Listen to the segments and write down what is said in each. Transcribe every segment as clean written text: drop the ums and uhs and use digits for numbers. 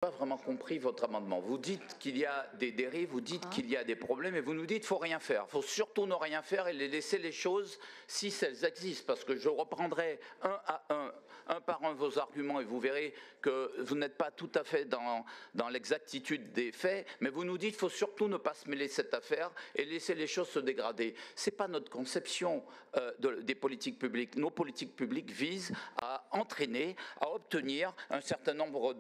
Pas vraiment compris votre amendement. Vous dites qu'il y a des dérives, vous dites qu'il y a des problèmes et vous nous dites qu'il ne faut rien faire. Il faut surtout ne rien faire et les laisser les choses si elles existent. Parce que je reprendrai un par un vos arguments et vous verrez que vous n'êtes pas tout à fait dans l'exactitude des faits, mais vous nous dites qu'il faut surtout ne pas se mêler de cette affaire et laisser les choses se dégrader. Ce n'est pas notre conception des politiques publiques. Nos politiques publiques visent à entraîner, à obtenir un certain nombre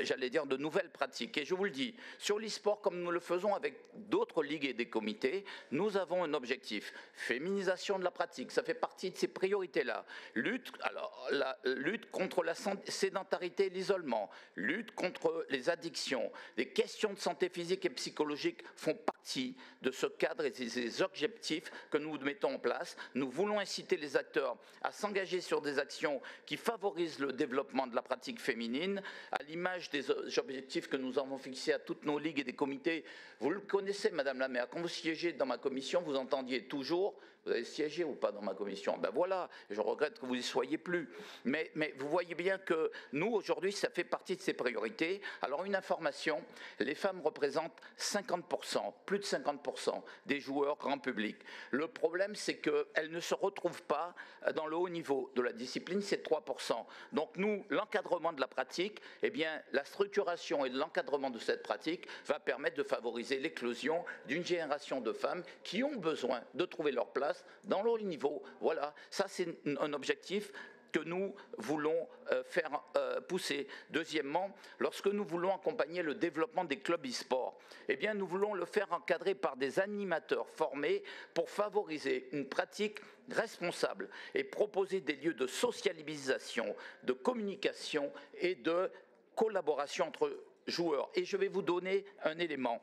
j'allais dire, de nouvelles pratiques. Et je vous le dis, sur l'e-sport, comme nous le faisons avec d'autres ligues et des comités, nous avons un objectif. Féminisation de la pratique, ça fait partie de ces priorités-là. Lutte contre la sédentarité et l'isolement, lutte contre les addictions, les questions de santé physique et psychologique font partie de ce cadre et des objectifs que nous mettons en place. Nous voulons inciter les acteurs à s'engager sur des actions qui favorisent le développement de la pratique féminine, à l'image des objectifs que nous avons fixés à toutes nos ligues et des comités. Vous le connaissez, Madame la maire, quand vous siégez dans ma commission, vous entendiez toujours, vous avez siégé ou pas dans ma commission? Ben voilà, je regrette que vous n'y soyez plus. Mais vous voyez bien que nous, aujourd'hui, ça fait partie de ces priorités. Alors une information, les femmes représentent 50%, plus de 50% des joueurs grand public. Le problème, c'est qu'elles ne se retrouvent pas dans le haut niveau de la discipline, c'est 3%. Donc nous, l'encadrement de la pratique, eh bien, la structuration et l'encadrement de cette pratique va permettre de favoriser l'éclosion d'une génération de femmes qui ont besoin de trouver leur place dans le haut niveau. Voilà, ça c'est un objectif que nous voulons faire pousser. Deuxièmement, lorsque nous voulons accompagner le développement des clubs e-sport, eh bien, nous voulons le faire encadrer par des animateurs formés pour favoriser une pratique responsable et proposer des lieux de socialisation, de communication et de collaboration entre joueurs. Et je vais vous donner un élément.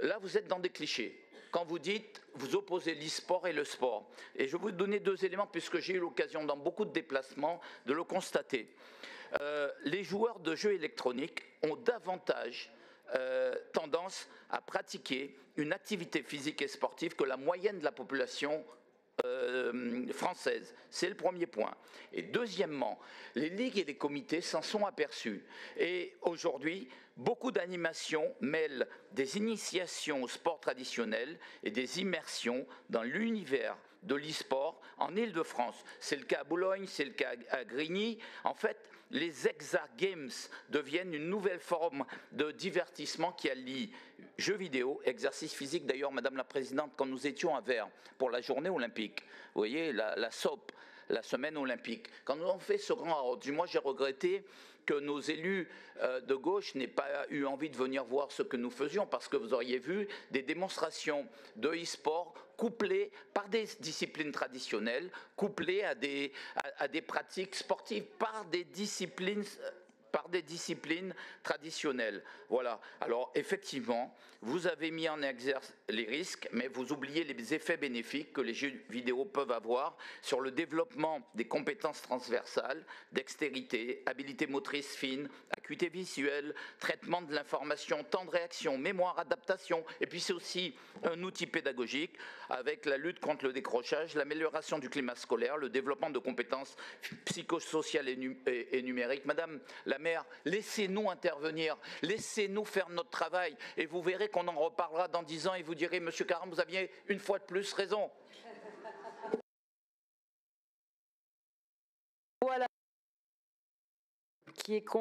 Là, vous êtes dans des clichés. Quand vous dites, vous opposez l'e-sport et le sport. Et je vais vous donner deux éléments, puisque j'ai eu l'occasion dans beaucoup de déplacements de le constater. Les joueurs de jeux électroniques ont davantage tendance à pratiquer une activité physique et sportive que la moyenne de la population française. C'est le premier point. Et deuxièmement, les ligues et les comités s'en sont aperçus. Et aujourd'hui, beaucoup d'animations mêlent des initiations au sport traditionnel et des immersions dans l'univers de l'e-sport en Île-de-France. C'est le cas à Boulogne, c'est le cas à Grigny. En fait, les Exa Games deviennent une nouvelle forme de divertissement qui allie jeux vidéo, exercice physique. D'ailleurs, Madame la Présidente, quand nous étions à Vers pour la journée olympique, vous voyez, la SOP, la semaine olympique, quand nous avons fait ce grand arrondi, moi j'ai regretté que nos élus de gauche n'aient pas eu envie de venir voir ce que nous faisions, parce que vous auriez vu des démonstrations de e-sport couplées par des disciplines traditionnelles, couplées à des pratiques sportives par des disciplines traditionnelles. Voilà. Alors, effectivement, vous avez mis en exergue les risques, mais vous oubliez les effets bénéfiques que les jeux vidéo peuvent avoir sur le développement des compétences transversales, dextérité, habileté motrice fine, acuité visuelle, traitement de l'information, temps de réaction, mémoire, adaptation. Et puis, c'est aussi un outil pédagogique avec la lutte contre le décrochage, l'amélioration du climat scolaire, le développement de compétences psychosociales et numériques. Madame la maire, laissez-nous intervenir, laissez-nous faire notre travail et vous verrez qu'on en reparlera dans 10 ans et vous direz, Monsieur Caram, vous aviez une fois de plus raison. Voilà. Qui est contre?